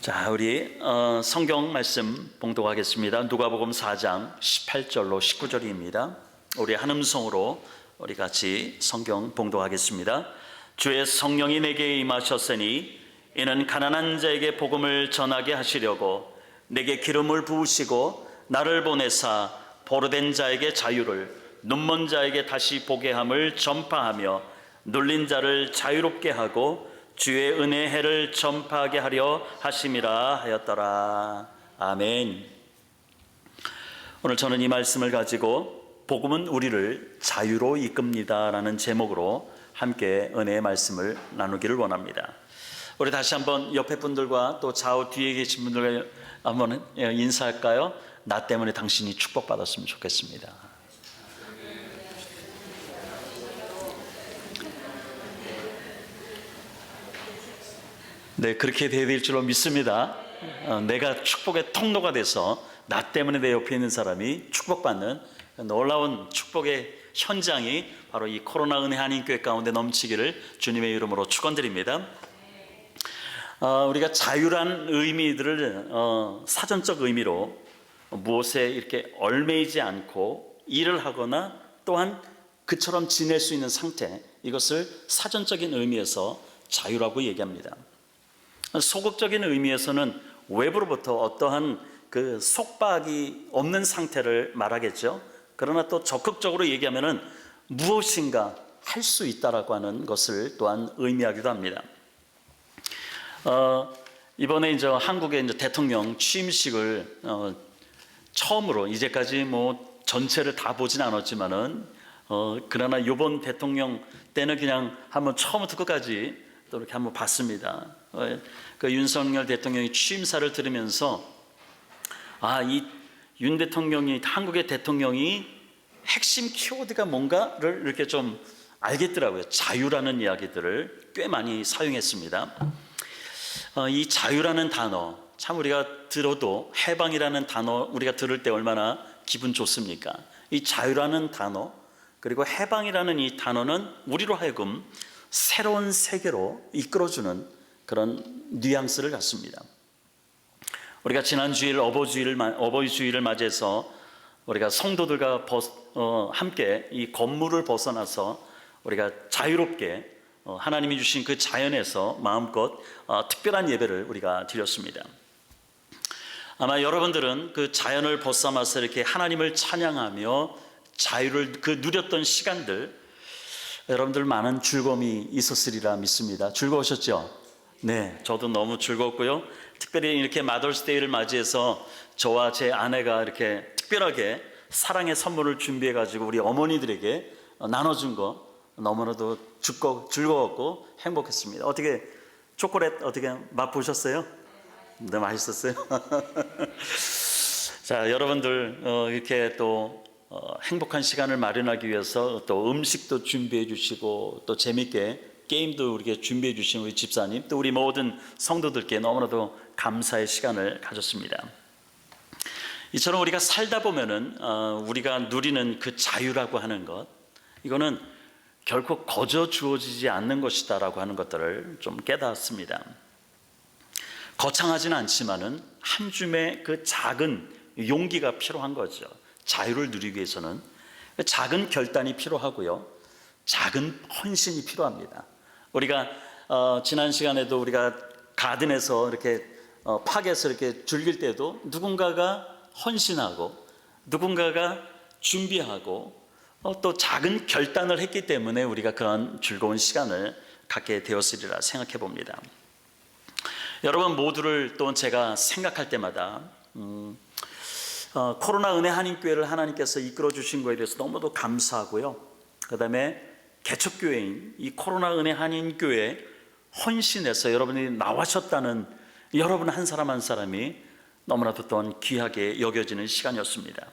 자, 우리 성경 말씀 봉독하겠습니다. 누가복음 4장 18절로 19절입니다. 우리 한 음성으로 우리 같이 성경 봉독하겠습니다. 주의 성령이 내게 임하셨으니 이는 가난한 자에게 복음을 전하게 하시려고 내게 기름을 부으시고 나를 보내사 포로된 자에게 자유를, 눈먼 자에게 다시 보게 함을 전파하며 눌린 자를 자유롭게 하고 주의 은혜의 해를 전파하게 하려 하심이라 하였더라. 아멘. 오늘 저는 이 말씀을 가지고 복음은 우리를 자유로 이끕니다 라는 제목으로 함께 은혜의 말씀을 나누기를 원합니다. 우리 다시 한번 옆에 분들과 또 좌우 뒤에 계신 분들과 한번 인사할까요? 나 때문에 당신이 축복받았으면 좋겠습니다. 네, 그렇게 되어야 줄로 믿습니다. 내가 축복의 통로가 돼서 나 때문에 내 옆에 있는 사람이 축복받는 놀라운 축복의 현장이 바로 이 코로나 은혜 한인교회 가운데 넘치기를 주님의 이름으로 축원드립니다. 우리가 자유란 의미들을 사전적 의미로 무엇에 이렇게 얽매이지 않고 일을 하거나 또한 그처럼 지낼 수 있는 상태, 이것을 사전적인 의미에서 자유라고 얘기합니다. 소극적인 의미에서는 외부로부터 어떠한 그 속박이 없는 상태를 말하겠죠. 그러나 또 적극적으로 얘기하면은 무엇인가 할 수 있다라고 하는 것을 또한 의미하기도 합니다. 이번에 이제 한국의 이제 대통령 취임식을 처음으로, 이제까지 뭐 전체를 다 보진 않았지만은 그러나 이번 대통령 때는 그냥 한번 처음부터 끝까지 또 이렇게 한번 봤습니다. 그 윤석열 대통령이 취임사를 들으면서 이 윤 대통령이, 한국의 대통령이 핵심 키워드가 뭔가를 이렇게 좀 알겠더라고요. 자유라는 이야기들을 꽤 많이 사용했습니다. 이 자유라는 단어, 참 우리가 들어도 해방이라는 단어 우리가 들을 때 얼마나 기분 좋습니까? 이 자유라는 단어, 그리고 해방이라는 이 단어는 우리로 하여금 새로운 세계로 이끌어주는 그런 뉘앙스를 갖습니다. 우리가 지난 주일 어버이 주일을 맞이해서 우리가 성도들과 함께 이 건물을 벗어나서 우리가 자유롭게 하나님이 주신 그 자연에서 마음껏 특별한 예배를 우리가 드렸습니다. 아마 여러분들은 그 자연을 벗삼아서 이렇게 하나님을 찬양하며 자유를 누렸던 시간들, 여러분들 많은 즐거움이 있었으리라 믿습니다. 즐거우셨죠? 네, 저도 너무 즐거웠고요. 특별히 이렇게 마더스데이를 맞이해서 저와 제 아내가 이렇게 특별하게 사랑의 선물을 준비해 가지고 우리 어머니들에게 나눠준 거 너무나도 즐거웠고 행복했습니다. 어떻게 초콜릿 어떻게 맛보셨어요? 네, 맛있었어요. 자, 여러분들 이렇게 또 행복한 시간을 마련하기 위해서 또 음식도 준비해 주시고 또 재밌게 게임도 우리에게 준비해 주신 우리 집사님, 또 우리 모든 성도들께 너무나도 감사의 시간을 가졌습니다. 이처럼 우리가 살다 보면은 우리가 누리는 그 자유라고 하는 것, 이거는 결코 거저 주어지지 않는 것이다라고 하는 것들을 좀 깨닫습니다. 거창하지는 않지만은 한 줌의 그 작은 용기가 필요한 거죠. 자유를 누리기 위해서는 작은 결단이 필요하고요, 작은 헌신이 필요합니다. 우리가 지난 시간에도 우리가 가든에서 이렇게 팍에서 이렇게 즐길 때도 누군가가 헌신하고 누군가가 준비하고 또 작은 결단을 했기 때문에 우리가 그런 즐거운 시간을 갖게 되었으리라 생각해 봅니다. 여러분 모두를 또 제가 생각할 때마다 코로나 은혜 한인교회를 하나님께서 이끌어 주신 것에 대해서 너무도 감사하고요, 그 다음에 개척교회인 이 코로나 은혜 한인교회 헌신해서 여러분이 나와셨다는 여러분 한 사람 한 사람이 너무나도 또한 귀하게 여겨지는 시간이었습니다.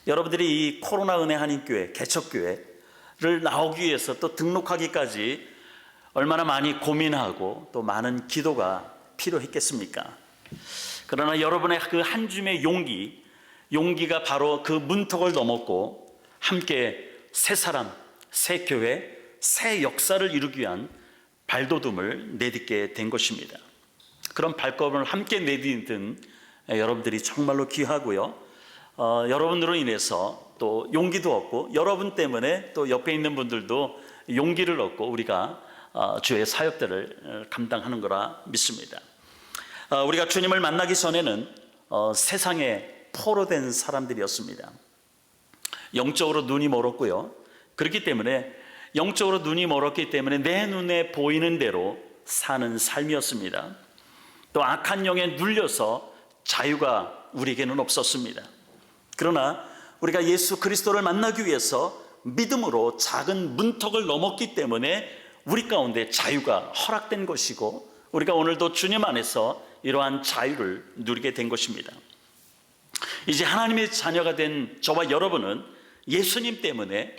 여러분들이 이 코로나 은혜 한인교회 개척교회를 나오기 위해서 또 등록하기까지 얼마나 많이 고민하고 또 많은 기도가 필요했겠습니까? 그러나 여러분의 그 한 줌의 용기가 바로 그 문턱을 넘었고 함께 새 사람, 새 교회, 새 역사를 이루기 위한 발돋움을 내딛게 된 것입니다. 그런 발걸음을 함께 내딛은 여러분들이 정말로 귀하고요. 여러분으로 인해서 또 용기도 얻고, 여러분 때문에 또 옆에 있는 분들도 용기를 얻고 우리가 주의 사역들을 감당하는 거라 믿습니다. 우리가 주님을 만나기 전에는 세상에 포로된 사람들이었습니다. 영적으로 눈이 멀었고요. 그렇기 때문에 영적으로 눈이 멀었기 때문에 내 눈에 보이는 대로 사는 삶이었습니다. 또 악한 영에 눌려서 자유가 우리에게는 없었습니다. 그러나 우리가 예수 그리스도를 만나기 위해서 믿음으로 작은 문턱을 넘었기 때문에 우리 가운데 자유가 허락된 것이고, 우리가 오늘도 주님 안에서 이러한 자유를 누리게 된 것입니다. 이제 하나님의 자녀가 된 저와 여러분은 예수님 때문에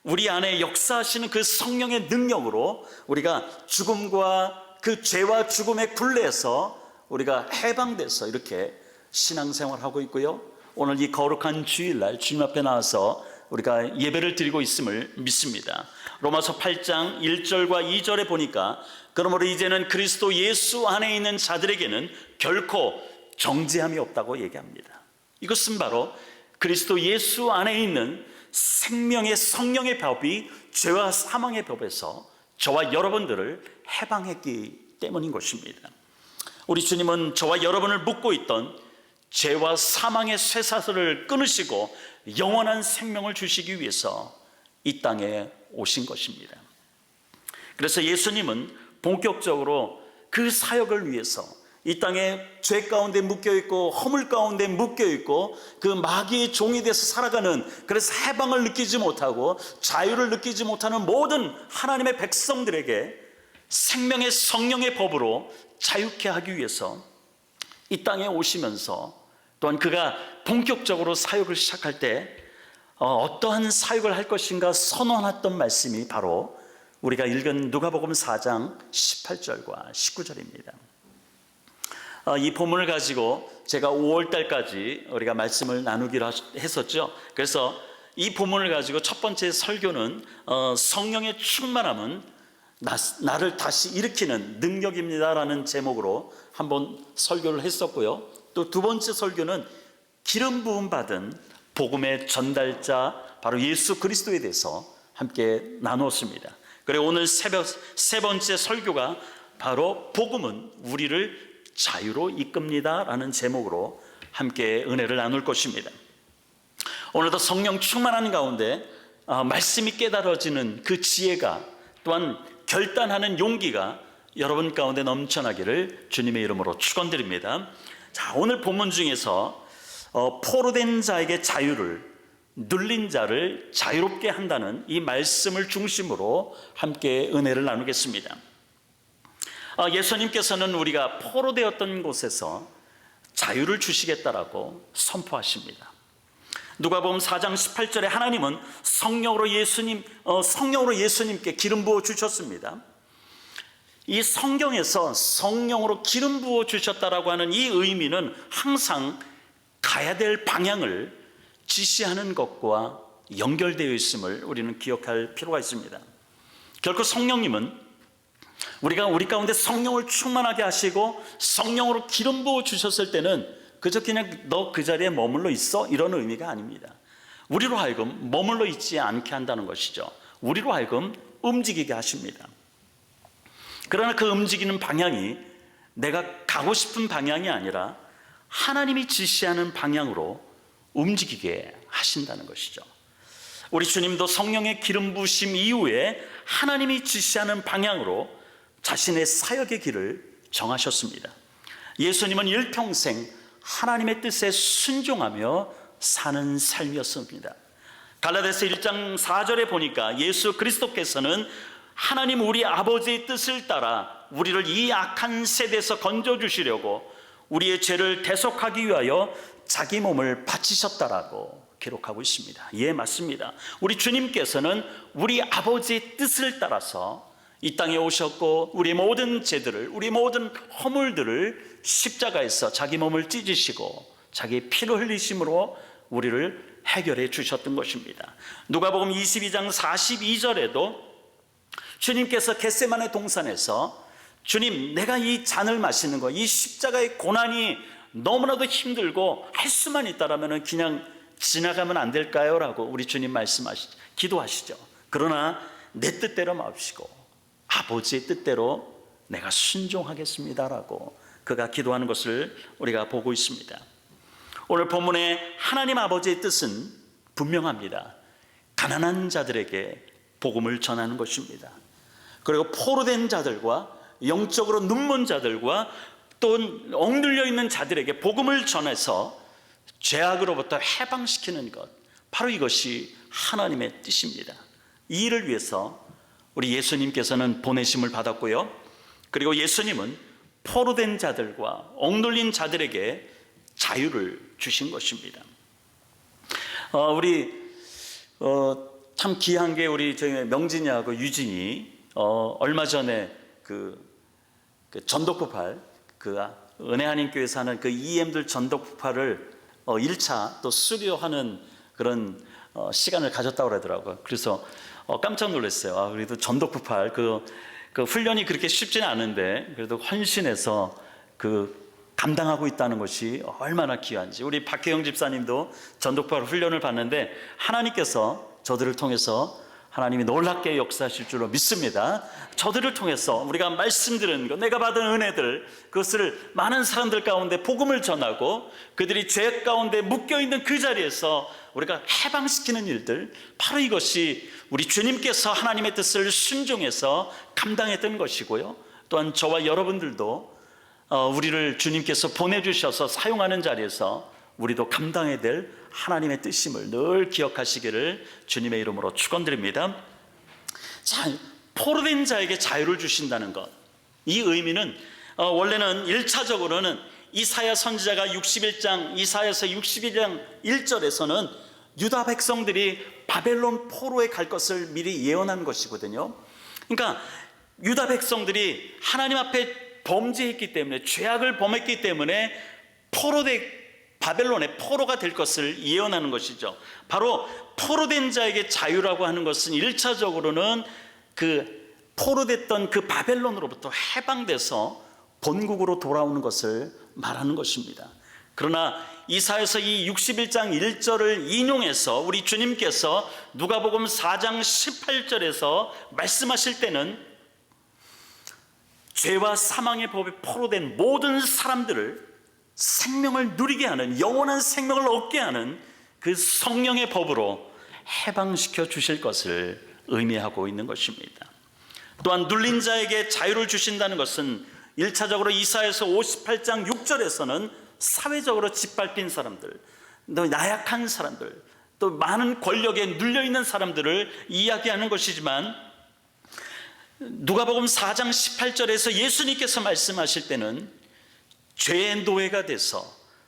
우리 안에 역사하시는 그 성령의 능력으로 우리가 죽음과 그 죄와 죽음의 굴레에서 우리가 해방돼서 이렇게 신앙생활하고 있고요. 오늘 이 거룩한 주일날 주님 앞에 나와서 우리가 예배를 드리고 있음을 믿습니다. 로마서 8장 1절과 2절에 보니까, 그러므로 이제는 그리스도 예수 안에 있는 자들에게는 결코 정죄함이 없다고 얘기합니다. 이것은 바로 그리스도 예수 안에 있는 생명의 성령의 법이 죄와 사망의 법에서 저와 여러분들을 해방했기 때문인 것입니다. 우리 주님은 저와 여러분을 묶고 있던 죄와 사망의 쇠사슬을 끊으시고 영원한 생명을 주시기 위해서 이 땅에 오신 것입니다. 그래서 예수님은 본격적으로 그 사역을 위해서 이 땅에 죄 가운데 묶여있고 허물 가운데 묶여있고 그 마귀의 종이 돼서 살아가는, 그래서 해방을 느끼지 못하고 자유를 느끼지 못하는 모든 하나님의 백성들에게 생명의 성령의 법으로 자유케 하기 위해서 이 땅에 오시면서, 또한 그가 본격적으로 사역을 시작할 때 어떠한 사역을 할 것인가 선언했던 말씀이 바로 우리가 읽은 누가복음 4장 18절과 19절입니다. 이 본문을 가지고 제가 5월달까지 우리가 말씀을 나누기로 했었죠. 그래서 이 본문을 가지고 첫 번째 설교는 성령의 충만함은 나를 다시 일으키는 능력입니다라는 제목으로 한번 설교를 했었고요. 또 두 번째 설교는 기름 부음 받은 복음의 전달자 바로 예수 그리스도에 대해서 함께 나누었습니다. 그리고 오늘 세 번째 설교가 바로 복음은 우리를 자유로 이끕니다 라는 제목으로 함께 은혜를 나눌 것입니다. 오늘도 성령 충만한 가운데 말씀이 깨달아지는 그 지혜가, 또한 결단하는 용기가 여러분 가운데 넘쳐나기를 주님의 이름으로 축원드립니다. 자, 오늘 본문 중에서 포로된 자에게 자유를, 눌린 자를 자유롭게 한다는 이 말씀을 중심으로 함께 은혜를 나누겠습니다. 예수님께서는 우리가 포로되었던 곳에서 자유를 주시겠다라고 선포하십니다. 누가복음 4장 18절에 하나님은 성령으로 예수님께 기름 부어 주셨습니다. 이 성경에서 성령으로 기름 부어 주셨다라고 하는 이 의미는 항상 가야 될 방향을 지시하는 것과 연결되어 있음을 우리는 기억할 필요가 있습니다. 결코 성령님은 우리가 우리 가운데 성령을 충만하게 하시고 성령으로 기름 부어 주셨을 때는 그저 그냥 너 그 자리에 머물러 있어 이런 의미가 아닙니다. 우리로 하여금 머물러 있지 않게 한다는 것이죠. 우리로 하여금 움직이게 하십니다. 그러나 그 움직이는 방향이 내가 가고 싶은 방향이 아니라 하나님이 지시하는 방향으로 움직이게 하신다는 것이죠. 우리 주님도 성령의 기름 부으심 이후에 하나님이 지시하는 방향으로 자신의 사역의 길을 정하셨습니다. 예수님은 일평생 하나님의 뜻에 순종하며 사는 삶이었습니다. 갈라디아서 1장 4절에 보니까 예수 그리스도께서는 하나님 우리 아버지의 뜻을 따라 우리를 이 악한 세대에서 건져주시려고 우리의 죄를 대속하기 위하여 자기 몸을 바치셨다라고 기록하고 있습니다. 예, 맞습니다. 우리 주님께서는 우리 아버지의 뜻을 따라서 이 땅에 오셨고 우리 모든 죄들을, 우리 모든 허물들을 십자가에서 자기 몸을 찢으시고 자기 피를 흘리심으로 우리를 해결해 주셨던 것입니다. 누가복음 22장 42절에도 주님께서 겟세마네 동산에서 주님, 내가 이 잔을 마시는 거, 이 십자가의 고난이 너무나도 힘들고 할 수만 있다라면 그냥 지나가면 안 될까요? 라고 우리 주님 기도하시죠. 그러나 내 뜻대로 마옵시고 아버지의 뜻대로 내가 순종하겠습니다라고 그가 기도하는 것을 우리가 보고 있습니다. 오늘 본문에 하나님 아버지의 뜻은 분명합니다. 가난한 자들에게 복음을 전하는 것입니다. 그리고 포로된 자들과 영적으로 눈먼 자들과 또 억눌려 있는 자들에게 복음을 전해서 죄악으로부터 해방시키는 것, 바로 이것이 하나님의 뜻입니다. 이 일을 위해서 우리 예수님께서는 보내심을 받았고요, 그리고 예수님은 포로된 자들과 억눌린 자들에게 자유를 주신 것입니다. 참 귀한 게 우리 명진이하고 유진이 얼마 전에 그 전독부팔, 은혜 한인교회에서 하는 그 EM들 전독부팔을 1차 또 수료하는 그런 시간을 가졌다고 그러더라고요. 그래서 깜짝 놀랐어요. 그래도 전독부팔 그 훈련이 그렇게 쉽지는 않은데 그래도 헌신해서 감당하고 있다는 것이 얼마나 귀한지. 우리 박혜영 집사님도 전독부팔 훈련을 받는데 하나님께서 저들을 통해서 하나님이 놀랍게 역사하실 줄로 믿습니다. 저들을 통해서 우리가 말씀드리는 것, 내가 받은 은혜들, 그것을 많은 사람들 가운데 복음을 전하고 그들이 죄 가운데 묶여있는 그 자리에서 우리가 해방시키는 일들, 바로 이것이 우리 주님께서 하나님의 뜻을 순종해서 감당했던 것이고요, 또한 저와 여러분들도 우리를 주님께서 보내주셔서 사용하는 자리에서 우리도 감당해야 될 하나님의 뜻임을 늘 기억하시기를 주님의 이름으로 축원드립니다. 자, 포로된 자에게 자유를 주신다는 것, 이 의미는 원래는 1차적으로는 이사야 선지자가 61장, 이사야서 61장 1절에서는 유다 백성들이 바벨론 포로에 갈 것을 미리 예언한 것이거든요. 그러니까 유다 백성들이 하나님 앞에 범죄했기 때문에, 죄악을 범했기 때문에 바벨론의 포로가 될 것을 예언하는 것이죠. 바로 포로된 자에게 자유라고 하는 것은 1차적으로는 그 포로됐던 그 바벨론으로부터 해방돼서 본국으로 돌아오는 것을 말하는 것입니다. 그러나 이사야서 이 61장 1절을 인용해서 우리 주님께서 누가복음 4장 18절에서 말씀하실 때는 죄와 사망의 법에 포로된 모든 사람들을 생명을 누리게 하는, 영원한 생명을 얻게 하는 그 성령의 법으로 해방시켜 주실 것을 의미하고 있는 것입니다. 또한 눌린 자에게 자유를 주신다는 것은 1차적으로 이사야서 58장 6절에서는 사회적으로 짓밟힌 사람들, 또 나약한 사람들, 또 많은 권력에 눌려있는 사람들을 이야기하는 것이지만, 누가복음 4장 18절에서 예수님께서 말씀하실 때는 죄의 노예가 돼서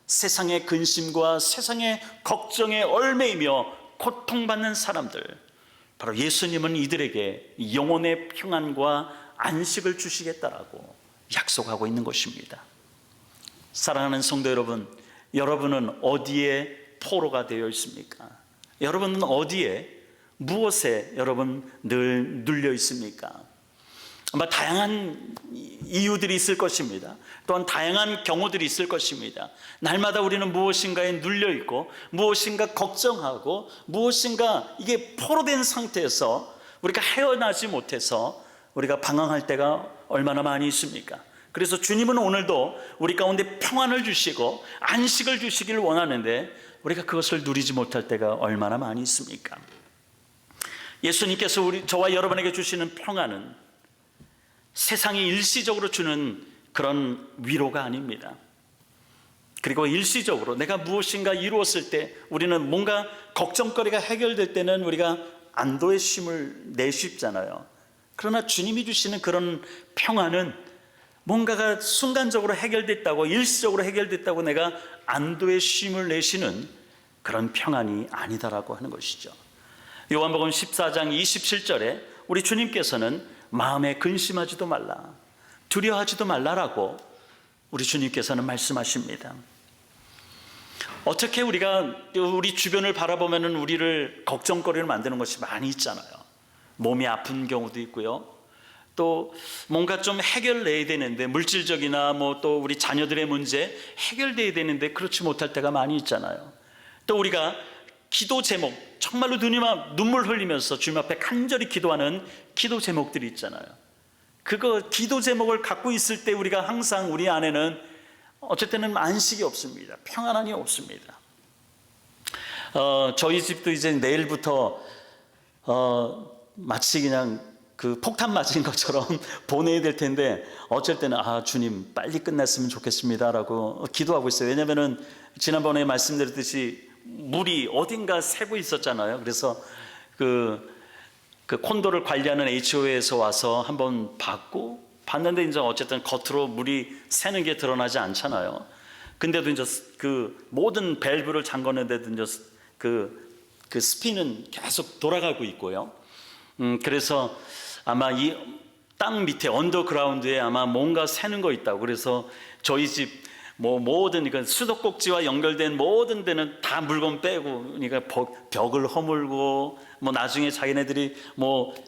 세상의 근심과 세상의 걱정에 얽매이며 고통받는 사람들, 바로 예수님은 이들에게 영혼의 평안과 안식을 주시겠다라고 약속하고 있는 것입니다. 사랑하는 성도 여러분, 여러분은 어디에 포로가 되어 있습니까? 여러분은 어디에, 무엇에 여러분 늘 눌려 있습니까? 아마 다양한 이유들이 있을 것입니다. 또한 다양한 경우들이 있을 것입니다. 날마다 우리는 무엇인가에 눌려있고 무엇인가 걱정하고 무엇인가 이게 포로된 상태에서 우리가 헤어나지 못해서 우리가 방황할 때가 얼마나 많이 있습니까? 그래서 주님은 오늘도 우리 가운데 평안을 주시고 안식을 주시기를 원하는데 우리가 그것을 누리지 못할 때가 얼마나 많이 있습니까? 예수님께서 저와 여러분에게 주시는 평안은 세상이 일시적으로 주는 그런 위로가 아닙니다. 그리고 일시적으로 내가 무엇인가 이루었을 때, 우리는 뭔가 걱정거리가 해결될 때는 우리가 안도의 쉼을 내쉽잖아요. 그러나 주님이 주시는 그런 평안은 뭔가가 순간적으로 해결됐다고, 일시적으로 해결됐다고 내가 안도의 쉼을 내쉬는 그런 평안이 아니다라고 하는 것이죠. 요한복음 14장 27절에 우리 주님께서는 마음에 근심하지도 말라, 두려워하지도 말라라고 우리 주님께서는 말씀하십니다. 어떻게 우리가 우리 주변을 바라보면 우리를 걱정거리를 만드는 것이 많이 있잖아요. 몸이 아픈 경우도 있고요, 또 뭔가 좀 해결돼야 되는데, 물질적이나 뭐 또 우리 자녀들의 문제 해결돼야 되는데 그렇지 못할 때가 많이 있잖아요. 또 우리가 기도 제목, 정말로 눈물 흘리면서 주님 앞에 간절히 기도하는 기도 제목들이 있잖아요. 그거 기도 제목을 갖고 있을 때 우리가 항상 우리 안에는 어쨌든 안식이 없습니다. 평안함이 없습니다. 저희 집도 이제 내일부터 마치 그냥 그 폭탄 맞은 것처럼 보내야 될 텐데, 어쩔 때는 주님 빨리 끝났으면 좋겠습니다라고 기도하고 있어요. 왜냐하면은 지난번에 말씀드렸듯이 물이 어딘가 새고 있었잖아요. 그래서 그 콘도를 관리하는 HO에서 와서 한번 봤는데 이제 어쨌든 겉으로 물이 새는 게 드러나지 않잖아요. 근데도 이제 그 모든 밸브를 잠궜는데도 이제 그 스핀은 계속 돌아가고 있고요. 그래서 아마 이 땅 밑에 언더그라운드에 아마 뭔가 새는 거 있다고. 그래서 저희 집 모든 수도꼭지와 연결된 모든 데는 다 물건 빼고, 그러니까 벽을 허물고 나중에 자기네들이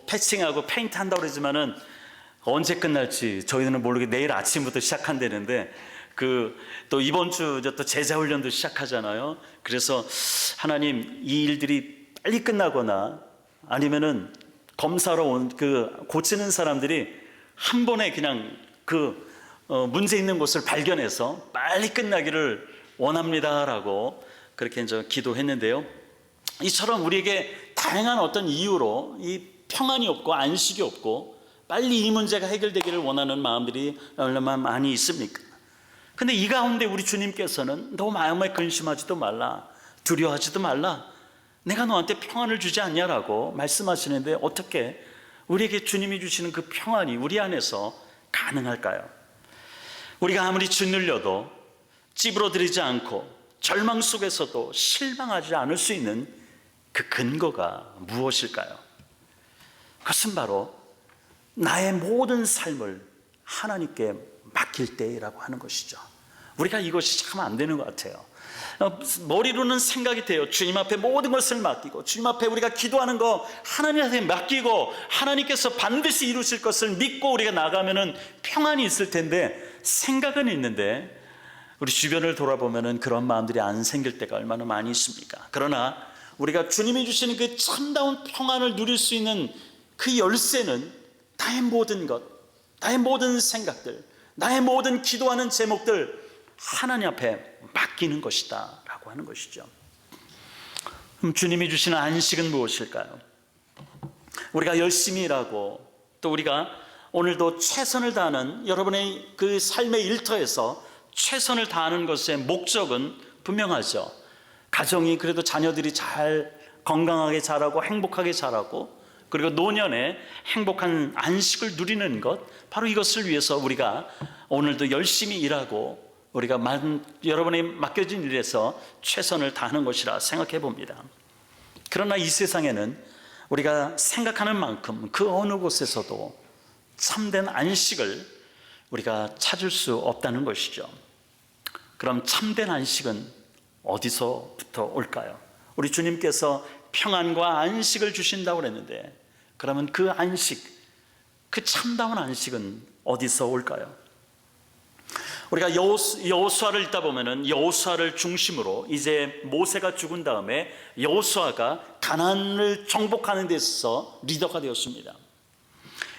패칭하고 페인트 한다고 그러지만은 언제 끝날지 저희는 모르게 내일 아침부터 시작한다는데, 또 이번 주 또 제자 훈련도 시작하잖아요. 그래서 하나님, 이 일들이 빨리 끝나거나 아니면은 검사로 온 고치는 사람들이 한 번에 그냥 문제 있는 곳을 발견해서 빨리 끝나기를 원합니다라고 그렇게 이제 기도했는데요. 이처럼 우리에게 다양한 어떤 이유로 이 평안이 없고 안식이 없고 빨리 이 문제가 해결되기를 원하는 마음들이 얼마나 많이 있습니까? 근데 이 가운데 우리 주님께서는 너 마음에 근심하지도 말라, 두려워하지도 말라, 내가 너한테 평안을 주지 않냐라고 말씀하시는데, 어떻게 우리에게 주님이 주시는 그 평안이 우리 안에서 가능할까요? 우리가 아무리 짓눌려도 찌부러들이지 않고 절망 속에서도 실망하지 않을 수 있는 그 근거가 무엇일까요? 그것은 바로 나의 모든 삶을 하나님께 맡길 때라고 하는 것이죠. 우리가 이것이 참 안 되는 것 같아요. 머리로는 생각이 돼요. 주님 앞에 모든 것을 맡기고, 주님 앞에 우리가 기도하는 거 하나님한테 맡기고 하나님께서 반드시 이루실 것을 믿고 우리가 나가면은 평안이 있을 텐데, 생각은 있는데 우리 주변을 돌아보면은 그런 마음들이 안 생길 때가 얼마나 많이 있습니까? 그러나 우리가 주님이 주시는 그 참다운 평안을 누릴 수 있는 그 열쇠는 나의 모든 것, 나의 모든 생각들, 나의 모든 기도하는 제목들 하나님 앞에 맡기는 것이다 라고 하는 것이죠. 그럼 주님이 주시는 안식은 무엇일까요? 우리가 열심히 일하고 또 우리가 오늘도 최선을 다하는 여러분의 그 삶의 일터에서 최선을 다하는 것의 목적은 분명하죠. 가정이 그래도 자녀들이 잘 건강하게 자라고 행복하게 자라고, 그리고 노년에 행복한 안식을 누리는 것, 바로 이것을 위해서 우리가 오늘도 열심히 일하고 우리가 여러분이 맡겨진 일에서 최선을 다하는 것이라 생각해 봅니다. 그러나 이 세상에는 우리가 생각하는 만큼 그 어느 곳에서도 참된 안식을 우리가 찾을 수 없다는 것이죠. 그럼 참된 안식은 어디서부터 올까요? 우리 주님께서 평안과 안식을 주신다고 그랬는데, 그러면 그 안식, 그 참다운 안식은 어디서 올까요? 우리가 여호수아를 읽다 보면은 여호수아를 중심으로 이제 모세가 죽은 다음에 여호수아가 가나안을 정복하는 데 있어서 리더가 되었습니다.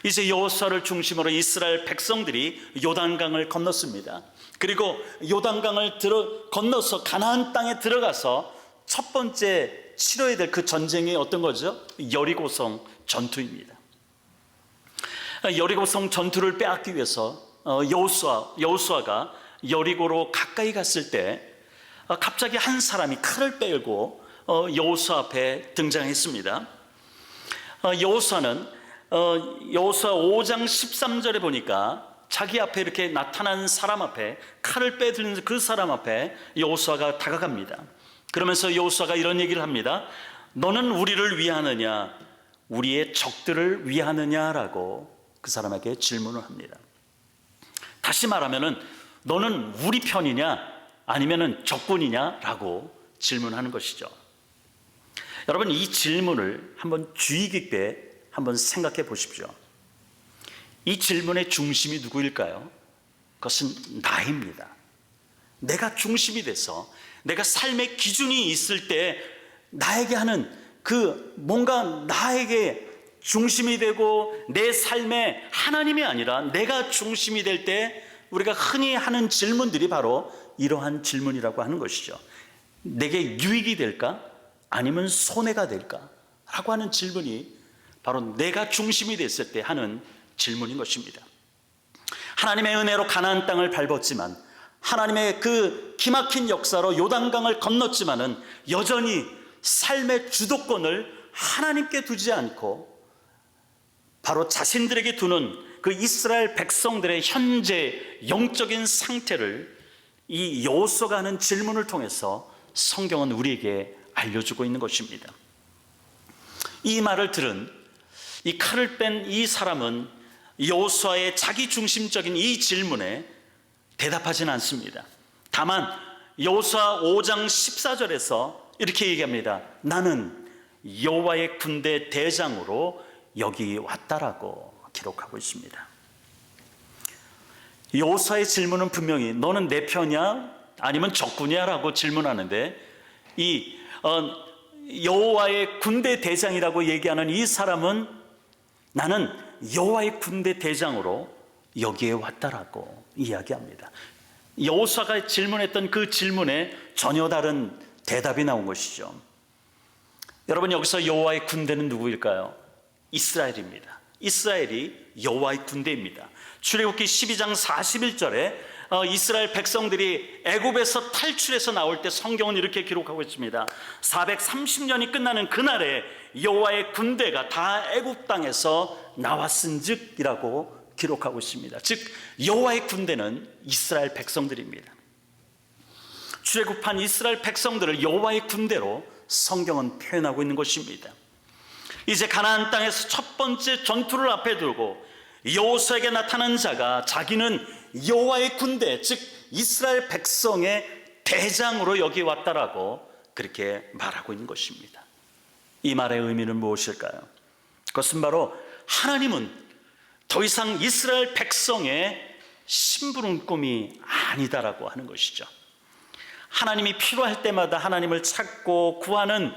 이제 여호수아를 중심으로 이스라엘 백성들이 요단강을 건넜습니다. 그리고 요단강을 건너서 가나안 땅에 들어가서 첫 번째 치러야 될 그 전쟁이 어떤 거죠? 여리고성 전투입니다. 여리고성 전투를 빼앗기 위해서 여호수아가 여리고로 가까이 갔을 때 갑자기 한 사람이 칼을 빼고 여호수아 앞에 등장했습니다. 여호수아는 여호수아 5장 13절에 보니까 자기 앞에 이렇게 나타난 사람 앞에, 칼을 빼들는 그 사람 앞에 여호수아가 다가갑니다. 그러면서 여호수아가 이런 얘기를 합니다. 너는 우리를 위하느냐 우리의 적들을 위하느냐라고 그 사람에게 질문을 합니다. 다시 말하면은 너는 우리 편이냐 아니면은 적군이냐라고 질문하는 것이죠. 여러분, 이 질문을 한번 주의 깊게 한번 생각해 보십시오. 이 질문의 중심이 누구일까요? 그것은 나입니다. 내가 중심이 돼서 내가 삶의 기준이 있을 때 나에게 하는 그 뭔가 나에게 중심이 되고 내 삶에 하나님이 아니라 내가 중심이 될 때 우리가 흔히 하는 질문들이 바로 이러한 질문이라고 하는 것이죠. 내게 유익이 될까? 아니면 손해가 될까? 라고 하는 질문이 바로 내가 중심이 됐을 때 하는 질문인 것입니다. 하나님의 은혜로 가나안 땅을 밟았지만, 하나님의 그 기막힌 역사로 요단강을 건넜지만은 여전히 삶의 주도권을 하나님께 두지 않고 바로 자신들에게 두는 그 이스라엘 백성들의 현재 영적인 상태를 이 여호수아가 하는 질문을 통해서 성경은 우리에게 알려주고 있는 것입니다. 이 말을 들은 이 칼을 뺀 이 사람은 여호수아의 자기 중심적인 이 질문에 대답하지는 않습니다. 다만 여호수아 5장 14절에서 이렇게 얘기합니다. 나는 여호와의 군대 대장으로 여기 왔다라고 기록하고 있습니다. 여호수아의 질문은 분명히 너는 내 편이야? 아니면 적군이야? 라고 질문하는데, 이 여호와의 군대 대장이라고 얘기하는 이 사람은 나는 여호와의 군대 대장으로 여기에 왔다라고 이야기합니다. 여호수아가 질문했던 그 질문에 전혀 다른 대답이 나온 것이죠. 여러분, 여기서 여호와의 군대는 누구일까요? 이스라엘입니다. 이스라엘이 여호와의 군대입니다. 출애굽기 12장 41절에 이스라엘 백성들이 애굽에서 탈출해서 나올 때 성경은 이렇게 기록하고 있습니다. 430년이 끝나는 그날에 여호와의 군대가 다 애굽 땅에서 나왔은즉이라고 기록하고 있습니다. 즉 여호와의 군대는 이스라엘 백성들입니다. 출애굽한 이스라엘 백성들을 여호와의 군대로 성경은 표현하고 있는 것입니다. 이제 가나안 땅에서 첫 번째 전투를 앞에 두고 여호수아에게 나타난 자가 자기는 여호와의 군대, 즉 이스라엘 백성의 대장으로 여기 왔다라고 그렇게 말하고 있는 것입니다. 이 말의 의미는 무엇일까요? 그것은 바로 하나님은 더 이상 이스라엘 백성의 심부름꾼이 아니다라고 하는 것이죠. 하나님이 필요할 때마다 하나님을 찾고 구하는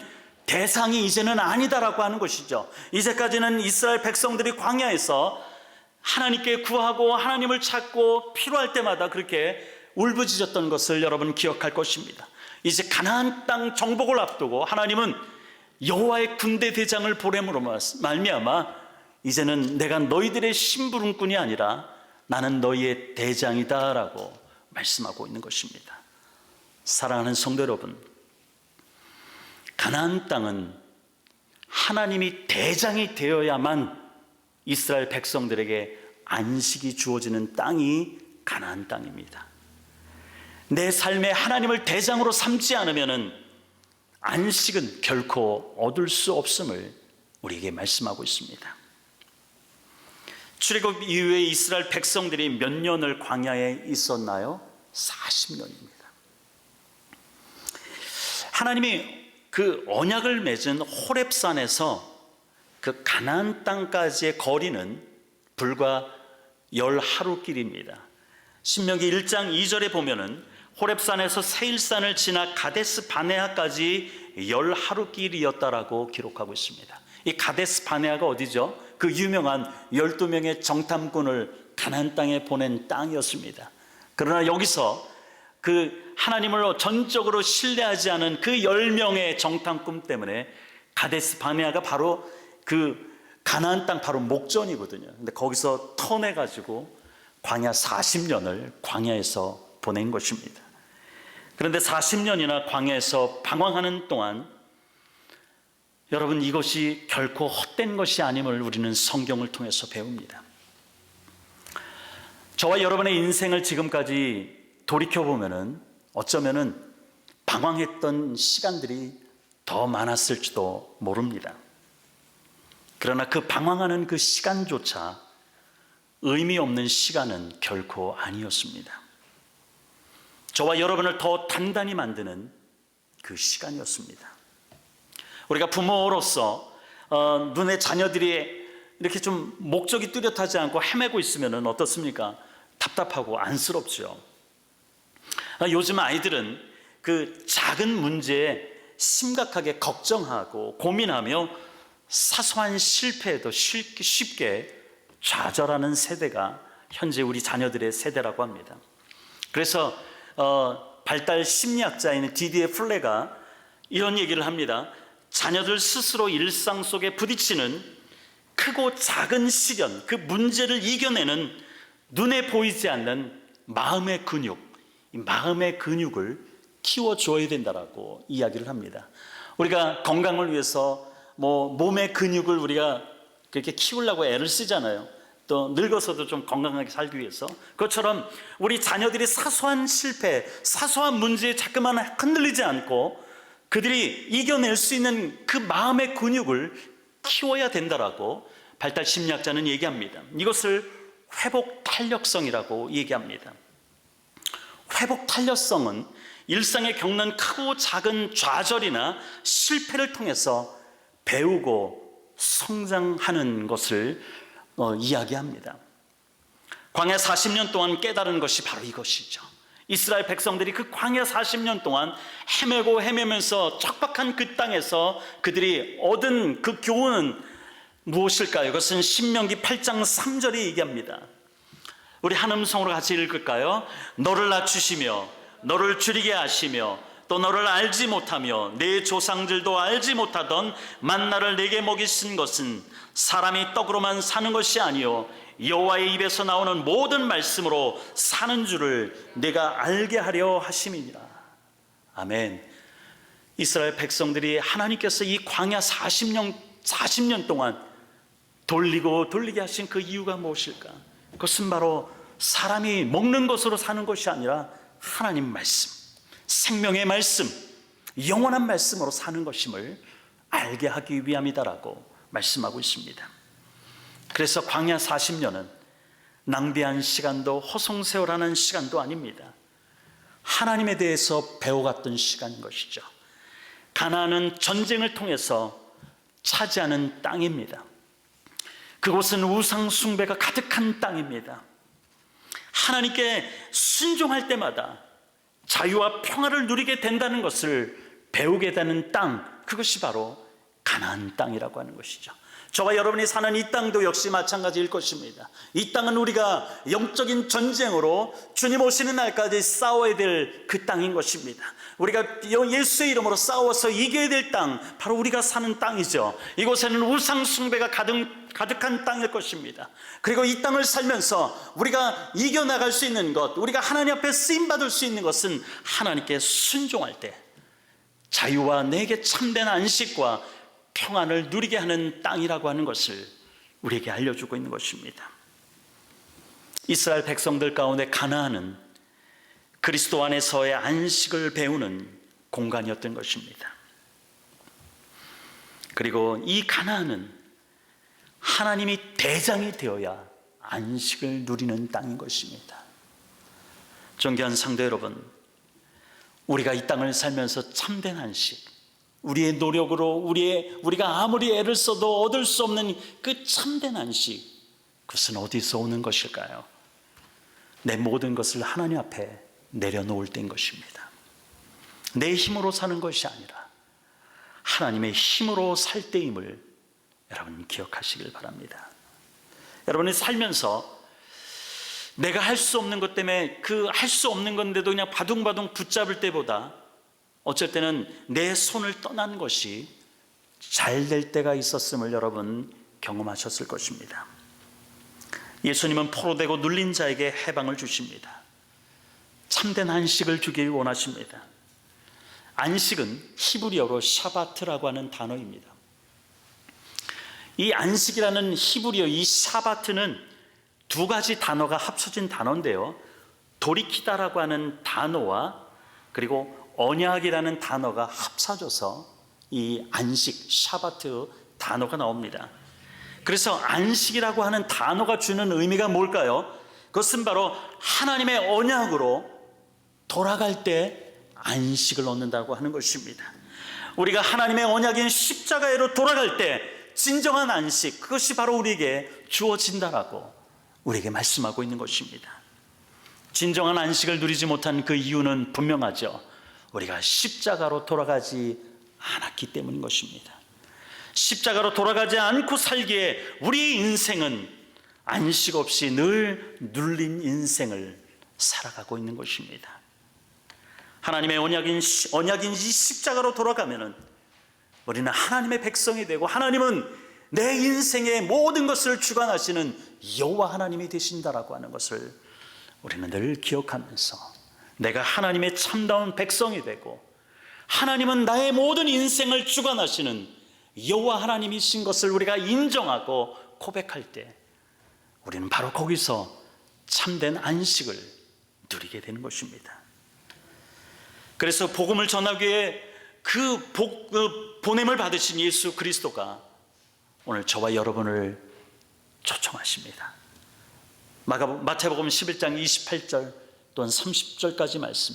대상이 이제는 아니다라고 하는 것이죠. 이제까지는 이스라엘 백성들이 광야에서 하나님께 구하고 하나님을 찾고 필요할 때마다 그렇게 울부짖었던 것을 여러분 기억할 것입니다. 이제 가나안 땅 정복을 앞두고 하나님은 여호와의 군대 대장을 보냄으로 말미암아 이제는 내가 너희들의 심부름꾼이 아니라 나는 너희의 대장이다라고 말씀하고 있는 것입니다. 사랑하는 성도 여러분, 가나안 땅은 하나님이 대장이 되어야만 이스라엘 백성들에게 안식이 주어지는 땅이 가나안 땅입니다. 내 삶에 하나님을 대장으로 삼지 않으면 안식은 결코 얻을 수 없음을 우리에게 말씀하고 있습니다. 출애굽 이후에 이스라엘 백성들이 몇 년을 광야에 있었나요? 40년입니다. 하나님이 그 언약을 맺은 호렙산에서 그 가나안 땅까지의 거리는 불과 10하루길입니다. 신명기 1장 2절에 보면은 호렙산에서 세일산을 지나 가데스 바네아까지 10하루길이었다라고 기록하고 있습니다. 이 가데스 바네아가 어디죠? 그 유명한 12명의 정탐꾼을 가나안 땅에 보낸 땅이었습니다. 그러나 여기서 그 하나님을 전적으로 신뢰하지 않은 그 10명의 정탐꾼 때문에 가데스 바네아가 바로 그 가나안 땅 바로 목전이거든요. 근데 거기서 터내가지고 광야 40년을 광야에서 보낸 것입니다. 그런데 40년이나 광야에서 방황하는 동안 여러분, 이것이 결코 헛된 것이 아님을 우리는 성경을 통해서 배웁니다. 저와 여러분의 인생을 지금까지 돌이켜보면은 어쩌면은 방황했던 시간들이 더 많았을지도 모릅니다. 그러나 그 방황하는 그 시간조차 의미 없는 시간은 결코 아니었습니다. 저와 여러분을 더 단단히 만드는 그 시간이었습니다. 우리가 부모로서 눈에 자녀들이 이렇게 좀 목적이 뚜렷하지 않고 헤매고 있으면 어떻습니까? 답답하고 안쓰럽죠. 요즘 아이들은 그 작은 문제에 심각하게 걱정하고 고민하며 사소한 실패에도 쉽게 좌절하는 세대가 현재 우리 자녀들의 세대라고 합니다. 그래서 발달 심리학자인 디디에 플레가 이런 얘기를 합니다. 자녀들 스스로 일상 속에 부딪히는 크고 작은 시련, 그 문제를 이겨내는 눈에 보이지 않는 마음의 근육, 이 마음의 근육을 키워줘야 된다라고 이야기를 합니다. 우리가 건강을 위해서 몸의 근육을 우리가 그렇게 키우려고 애를 쓰잖아요. 또 늙어서도 좀 건강하게 살기 위해서. 그것처럼 우리 자녀들이 사소한 실패, 사소한 문제에 자꾸만 흔들리지 않고 그들이 이겨낼 수 있는 그 마음의 근육을 키워야 된다라고 발달 심리학자는 얘기합니다. 이것을 회복 탄력성이라고 얘기합니다. 회복 탄력성은 일상에 겪는 크고 작은 좌절이나 실패를 통해서 배우고 성장하는 것을 이야기합니다. 광야 40년 동안 깨달은 것이 바로 이것이죠. 이스라엘 백성들이 그 광야 40년 동안 헤매면서 척박한 그 땅에서 그들이 얻은 그 교훈은 무엇일까요? 그것은 신명기 8장 3절에 얘기합니다. 우리 한 음성으로 같이 읽을까요? 너를 낮추시며 너를 줄이게 하시며 또 너를 알지 못하며 내 조상들도 알지 못하던 만나를 내게 먹이신 것은 사람이 떡으로만 사는 것이 아니요 여호와의 입에서 나오는 모든 말씀으로 사는 줄을 내가 알게 하려 하심이니라. 아멘. 이스라엘 백성들이 하나님께서 이 광야 40년 동안 돌리게 하신 그 이유가 무엇일까? 그것은 바로 사람이 먹는 것으로 사는 것이 아니라 하나님 말씀, 생명의 말씀, 영원한 말씀으로 사는 것임을 알게 하기 위함이다라고 말씀하고 있습니다. 그래서 광야 40년은 낭비한 시간도 허송세월하는 시간도 아닙니다. 하나님에 대해서 배워갔던 시간인 것이죠. 가나안은 전쟁을 통해서 차지하는 땅입니다. 그곳은 우상 숭배가 가득한 땅입니다. 하나님께 순종할 때마다 자유와 평화를 누리게 된다는 것을 배우게 되는 땅, 그것이 바로 가나안 땅이라고 하는 것이죠. 저와 여러분이 사는 이 땅도 역시 마찬가지일 것입니다. 이 땅은 우리가 영적인 전쟁으로 주님 오시는 날까지 싸워야 될 그 땅인 것입니다. 우리가 예수의 이름으로 싸워서 이겨야 될 땅, 바로 우리가 사는 땅이죠. 이곳에는 우상 숭배가 가득한 땅일 것입니다. 그리고 이 땅을 살면서 우리가 이겨나갈 수 있는 것, 우리가 하나님 앞에 쓰임받을 수 있는 것은 하나님께 순종할 때 자유와 내게 참된 안식과 평안을 누리게 하는 땅이라고 하는 것을 우리에게 알려주고 있는 것입니다. 이스라엘 백성들 가운데 가나안은 그리스도 안에서의 안식을 배우는 공간이었던 것입니다. 그리고 이 가나안은 하나님이 대장이 되어야 안식을 누리는 땅인 것입니다. 존귀한 성도 여러분, 우리가 이 땅을 살면서 참된 안식, 우리의 노력으로 우리가 아무리 애를 써도 얻을 수 없는 그 참된 안식, 그것은 어디서 오는 것일까요? 내 모든 것을 하나님 앞에 내려놓을 때인 것입니다. 내 힘으로 사는 것이 아니라 하나님의 힘으로 살 때임을 여러분 기억하시길 바랍니다. 여러분이 살면서 내가 할 수 없는 것 때문에 그 할 수 없는 건데도 그냥 바둥바둥 붙잡을 때보다 어쩔 때는 내 손을 떠난 것이 잘 될 때가 있었음을 여러분 경험하셨을 것입니다. 예수님은 포로되고 눌린 자에게 해방을 주십니다. 참된 안식을 주길 원하십니다. 안식은 히브리어로 샤바트라고 하는 단어입니다. 이 안식이라는 히브리어 이 샤바트는 두 가지 단어가 합쳐진 단어인데요, 돌이키다라고 하는 단어와 그리고 언약이라는 단어가 합쳐져서 이 안식, 샤바트 단어가 나옵니다. 그래서 안식이라고 하는 단어가 주는 의미가 뭘까요? 그것은 바로 하나님의 언약으로 돌아갈 때 안식을 얻는다고 하는 것입니다. 우리가 하나님의 언약인 십자가로 돌아갈 때 진정한 안식, 그것이 바로 우리에게 주어진다라고 우리에게 말씀하고 있는 것입니다. 진정한 안식을 누리지 못한 그 이유는 분명하죠. 우리가 십자가로 돌아가지 않았기 때문인 것입니다. 십자가로 돌아가지 않고 살기에 우리의 인생은 안식 없이 늘 눌린 인생을 살아가고 있는 것입니다. 하나님의 언약인 이 십자가로 돌아가면은 우리는 하나님의 백성이 되고, 하나님은 내 인생의 모든 것을 주관하시는 여호와 하나님이 되신다라고 하는 것을 우리는 늘 기억하면서 내가 하나님의 참다운 백성이 되고, 하나님은 나의 모든 인생을 주관하시는 여호와 하나님이신 것을 우리가 인정하고 고백할 때 우리는 바로 거기서 참된 안식을 누리게 되는 것입니다. 그래서 복음을 전하기 위해 그 보냄을 받으신 예수 그리스도가 오늘 저와 여러분을 초청하십니다. 마태복음 11장 28절 또한 30절까지 말씀,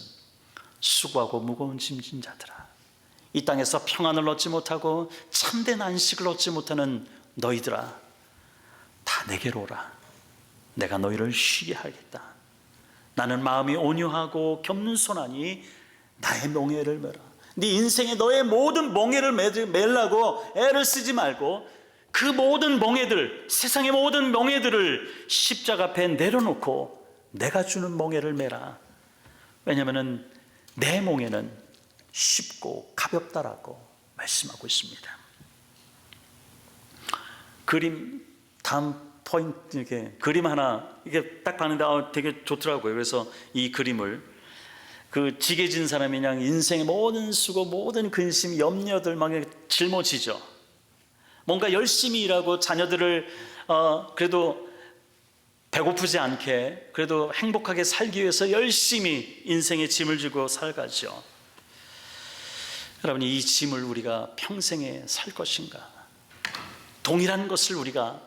수고하고 무거운 짐진 자들아, 이 땅에서 평안을 얻지 못하고 참된 안식을 얻지 못하는 너희들아, 다 내게로 오라. 내가 너희를 쉬게 하겠다. 나는 마음이 온유하고 겸손하니 나의 멍에를 메라. 네 인생에 너의 모든 멍에를 메려고 애를 쓰지 말고 그 모든 멍에들, 세상의 모든 멍에들을 십자가 앞에 내려놓고 내가 주는 멍에를 메라. 왜냐하면 내 멍에는 쉽고 가볍다라고 말씀하고 있습니다. 그림 다음 포인트, 이렇게 그림 하나 이게 딱 봤는데 되게 좋더라고요. 그래서 이 그림을 그 지게 진 사람이 그냥 인생의 모든 수고, 모든 근심, 염려들 막 짊어지죠. 뭔가 열심히 일하고 자녀들을 그래도 배고프지 않게, 그래도 행복하게 살기 위해서 열심히 인생의 짐을 지고 살가죠. 여러분, 이 짐을 우리가 평생에 살 것인가? 동일한 것을 우리가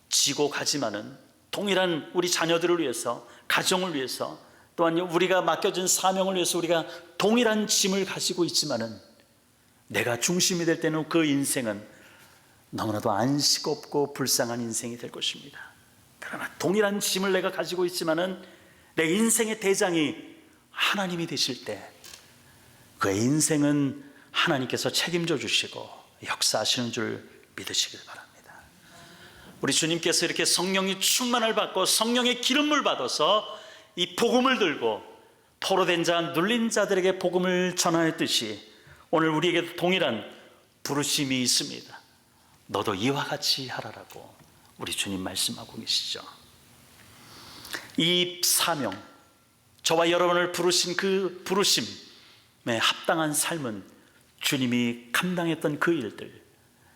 지고 가지만은, 동일한 우리 자녀들을 위해서, 가정을 위해서, 또한 우리가 맡겨진 사명을 위해서 우리가 동일한 짐을 가지고 있지만은, 내가 중심이 될 때는 그 인생은 너무나도 안식 없고 불쌍한 인생이 될 것입니다. 그러나 동일한 짐을 내가 가지고 있지만은 내 인생의 대장이 하나님이 되실 때 그의 인생은 하나님께서 책임져 주시고 역사하시는 줄 믿으시길 바랍니다. 우리 주님께서 이렇게 성령이 충만을 받고 성령의 기름을 받아서 이 복음을 들고 포로된 자, 눌린 자들에게 복음을 전하였듯이 오늘 우리에게도 동일한 부르심이 있습니다. 너도 이와 같이 하라라고 우리 주님 말씀하고 계시죠. 이 사명, 저와 여러분을 부르신 그 부르심에 합당한 삶은 주님이 감당했던 그 일들,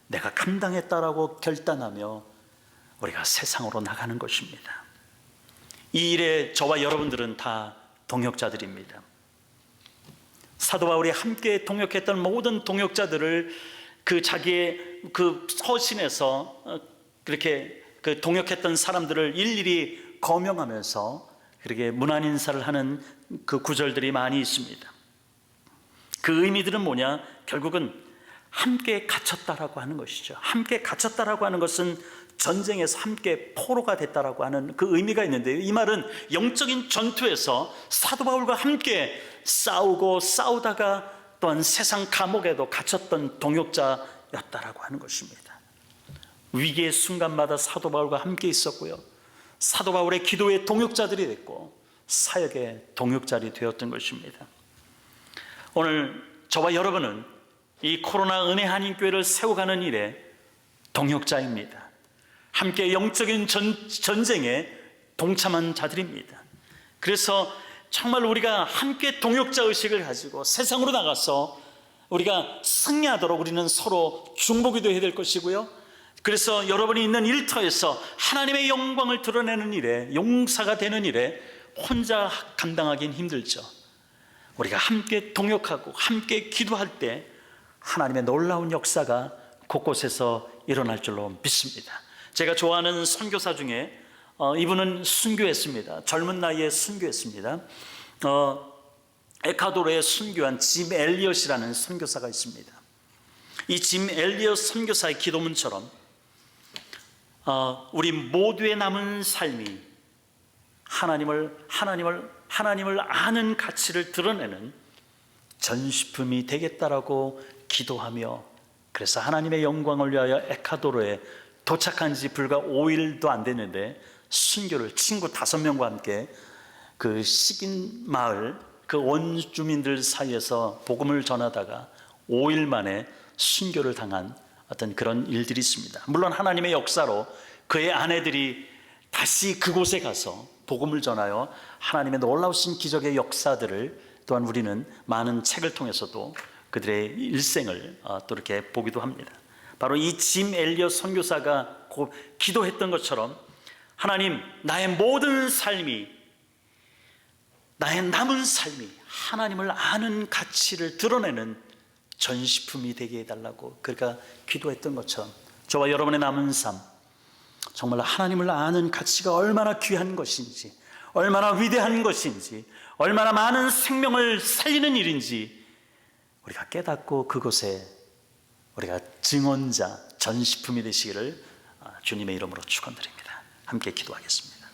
내가 감당했다라고 결단하며 우리가 세상으로 나가는 것입니다. 이 일에 저와 여러분들은 다 동역자들입니다. 사도 바울이 함께 동역했던 모든 동역자들을 그 자기의 그 서신에서 그렇게 그 동역했던 사람들을 일일이 거명하면서 그렇게 문안 인사를 하는 그 구절들이 많이 있습니다. 그 의미들은 뭐냐? 결국은 함께 갇혔다라고 하는 것이죠. 함께 갇혔다라고 하는 것은 전쟁에서 함께 포로가 됐다라고 하는 그 의미가 있는데요, 이 말은 영적인 전투에서 사도 바울과 함께 싸우고 싸우다가 또한 세상 감옥에도 갇혔던 동역자였다라고 하는 것입니다. 위기의 순간마다 사도 바울과 함께 있었고요, 사도 바울의 기도의 동역자들이 됐고 사역의 동역자들이 되었던 것입니다. 오늘 저와 여러분은 이 코로나 은혜 한인교회를 세워가는 일에 동역자입니다. 함께 영적인 전쟁에 동참한 자들입니다. 그래서 정말 우리가 함께 동역자 의식을 가지고 세상으로 나가서 우리가 승리하도록 우리는 서로 중보기도 해야 될 것이고요, 그래서 여러분이 있는 일터에서 하나님의 영광을 드러내는 일에, 용사가 되는 일에 혼자 감당하기는 힘들죠. 우리가 함께 동역하고 함께 기도할 때 하나님의 놀라운 역사가 곳곳에서 일어날 줄로 믿습니다. 제가 좋아하는 선교사 중에 이분은 순교했습니다. 젊은 나이에 순교했습니다. 에콰도르에 순교한 짐 엘리엇이라는 선교사가 있습니다. 이 짐 엘리엇 선교사의 기도문처럼 우리 모두의 남은 삶이 하나님을 아는 가치를 드러내는 전시품이 되겠다라고 기도하며, 그래서 하나님의 영광을 위하여 에콰도르에 도착한 지 불과 5일도 안 됐는데 순교를 친구 5명과 함께 그 식인 마을 그 원주민들 사이에서 복음을 전하다가 5일 만에 순교를 당한 어떤 그런 일들이 있습니다. 물론 하나님의 역사로 그의 아내들이 다시 그곳에 가서 복음을 전하여 하나님의 놀라우신 기적의 역사들을 또한 우리는 많은 책을 통해서도 그들의 일생을 또 이렇게 보기도 합니다. 바로 이 짐 엘리엇 선교사가 기도했던 것처럼, 하나님, 나의 모든 삶이, 나의 남은 삶이 하나님을 아는 가치를 드러내는 전시품이 되게 해달라고 그가 기도했던 것처럼, 저와 여러분의 남은 삶, 정말 하나님을 아는 가치가 얼마나 귀한 것인지, 얼마나 위대한 것인지, 얼마나 많은 생명을 살리는 일인지 우리가 깨닫고 그곳에 우리가 증언자, 전시품이 되시기를 주님의 이름으로 축원드립니다. 함께 기도하겠습니다.